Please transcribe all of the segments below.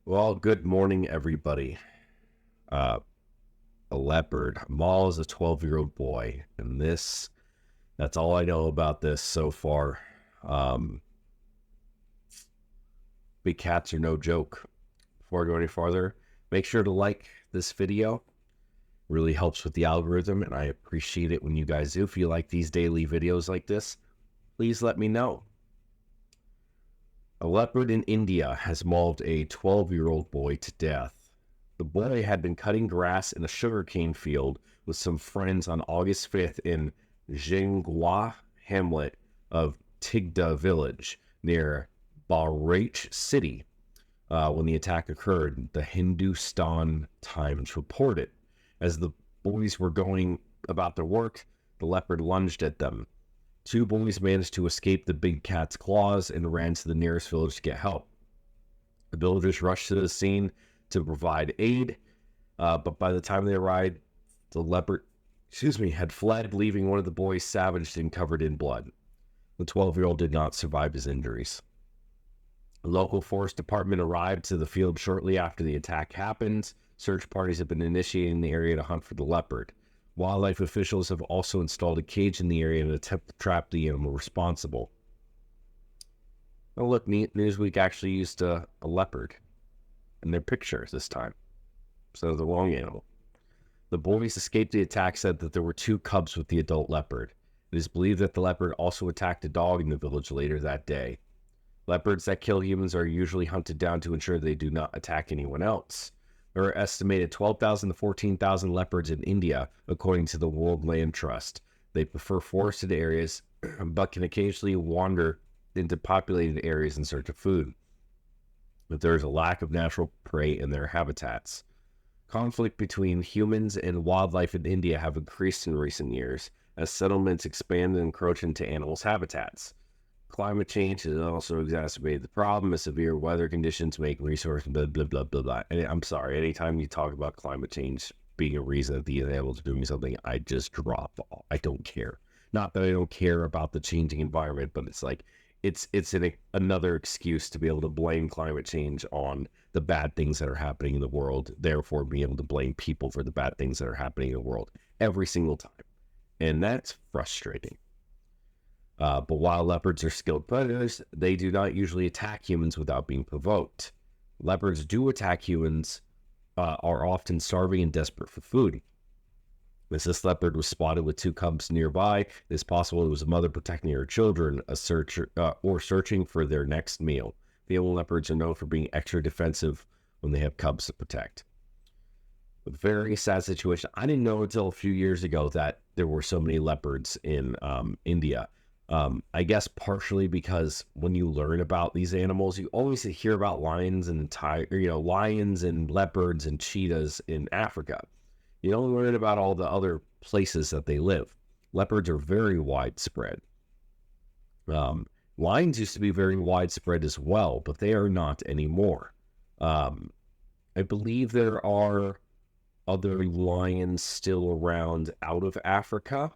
Well, good morning, everybody. Uh, a leopard. Maul is a 12-year-old boy, and that's all I know about this so far. Um, Big cats are no joke. Before I go any farther, make sure to like this video. Really helps with the algorithm, and I appreciate it when you guys do. If you like these daily videos like this, please let me know. A leopard in India has mauled a 12-year-old boy to death. The boy had been cutting grass in a sugarcane field with some friends on August 5th in Jinghua hamlet of Tigda village near Bareilly city when the attack occurred, the Hindustan Times reported. As the boys were going about their work, the leopard lunged at them. Two boys managed to escape the big cat's claws and ran to the nearest village to get help. The villagers rushed to the scene to provide aid, but by the time they arrived, the leopard, had fled, leaving one of the boys savaged and covered in blood. The 12-year-old did not survive his injuries. A local forest department arrived to the field shortly after the attack happened. Search parties have been initiated in the area to hunt for the leopard. Wildlife officials have also installed a cage in the area in an attempt to trap the animal responsible. Oh, look, Newsweek actually used a leopard in their picture this time, so the wrong animal. The boys escaped the attack said that there were two cubs with the adult leopard. It is believed that the leopard also attacked a dog in the village later that day. Leopards that kill humans are usually hunted down to ensure they do not attack anyone else. There are estimated 12,000 to 14,000 leopards in India, according to the World Land Trust. They prefer forested areas, but can occasionally wander into populated areas in search of food. But there is a lack of natural prey in their habitats. Conflict between humans and wildlife in India have increased in recent years as settlements expand and encroach into animals' habitats. Climate change has also exacerbated the problem as severe weather conditions make resource blah, blah, blah, blah, blah. And I'm sorry, anytime you talk about climate change being a reason that these animals are doing something, I just drop off. I don't care. Not that I don't care about the changing environment, but it's like, another excuse to be able to blame climate change on the bad things that are happening in the world, therefore being able to blame people for the bad things that are happening in the world every single time. And that's frustrating. But while leopards are skilled predators, they do not usually attack humans without being provoked. Leopards do attack humans, are often starving and desperate for food. As this leopard was spotted with two cubs nearby, it is possible it was a mother protecting her children, or searching for their next meal. Female leopards are known for being extra defensive when they have cubs to protect. A very sad situation. I didn't know until a few years ago that there were so many leopards in India. I guess partially because when you learn about these animals, you always hear about lions and lions and leopards and cheetahs in Africa. You don't learn about all the other places that they live. Leopards are very widespread. Lions used to be very widespread as well, but they are not anymore. I believe there are other lions still around out of Africa.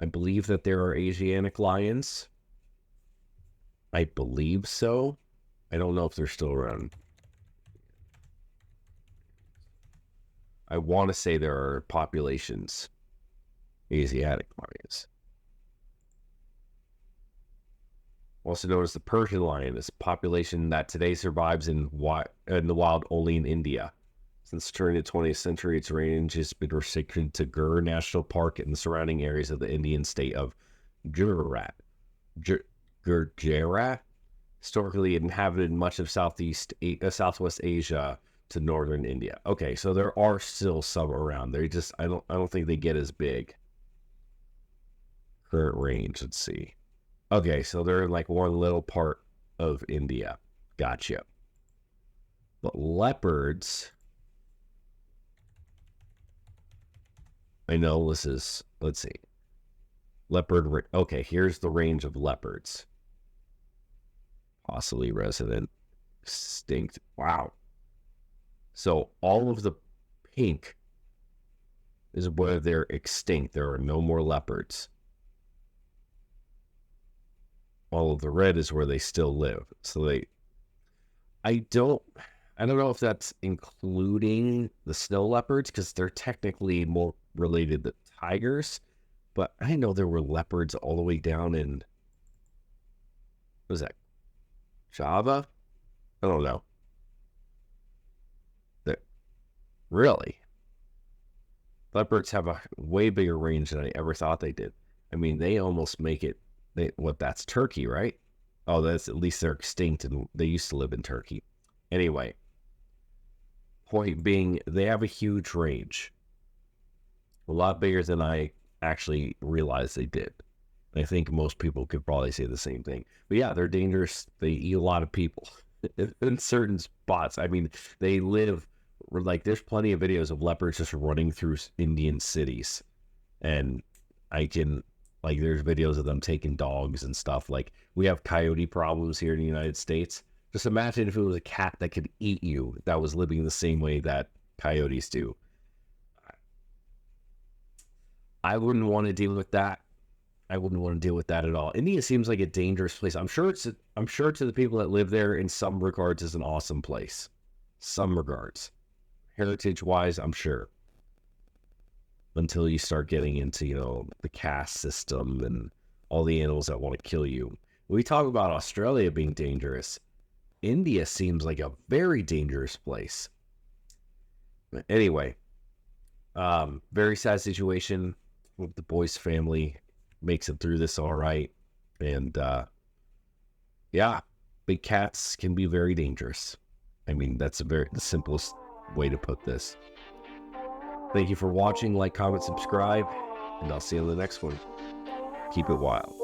I believe that there are Asiatic lions. I believe so. I don't know if they're still around. I want to say there are populations, Asiatic lions. Also known as the Persian lion, is a population that today survives in the wild only in India. Since during the 20th century, its range has been restricted to Gir National Park and the surrounding areas of the Indian state of Gujarat. Gujarat historically inhabited much of Southwest Asia to northern India. Okay, so there are still some around. I don't think they get as big. Current range, let's see. Okay, so they're in like one little part of India. Gotcha. But leopards, I know this is, let's see. Leopard, okay, here's the range of leopards. Possibly resident, extinct. Wow. So all of the pink is where they're extinct. There are no more leopards. All of the red is where they still live. So I I don't know if that's including the snow leopards because they're technically more related to tigers, but I know there were leopards all the way down in, what was that, Java? I don't know. Really? Leopards have a way bigger range than I ever thought they did. I mean, they almost make it, that's Turkey, right? Oh, that's, at least they're extinct and they used to live in Turkey. Anyway, point being, they have a huge range. A lot bigger than I actually realized they did. I think most people could probably say the same thing. But yeah, they're dangerous. They eat a lot of people in certain spots. I mean, they live, like, there's plenty of videos of leopards just running through Indian cities. And there's videos of them taking dogs and stuff. Like, we have coyote problems here in the United States. Just imagine if it was a cat that could eat you that was living the same way that coyotes do. I wouldn't want to deal with that. I wouldn't want to deal with that at all. India seems like a dangerous place. I'm sure to the people that live there, in some regards, is an awesome place. Some regards. Heritage-wise, I'm sure. Until you start getting into, the caste system and all the animals that want to kill you. When we talk about Australia being dangerous, India seems like a very dangerous place. But anyway, very sad situation with the boy's family. Makes it through this all right. And yeah, big cats can be very dangerous. I mean, that's the simplest way to put this. Thank you for watching. Like, comment, subscribe, and I'll see you in the next one. Keep it wild.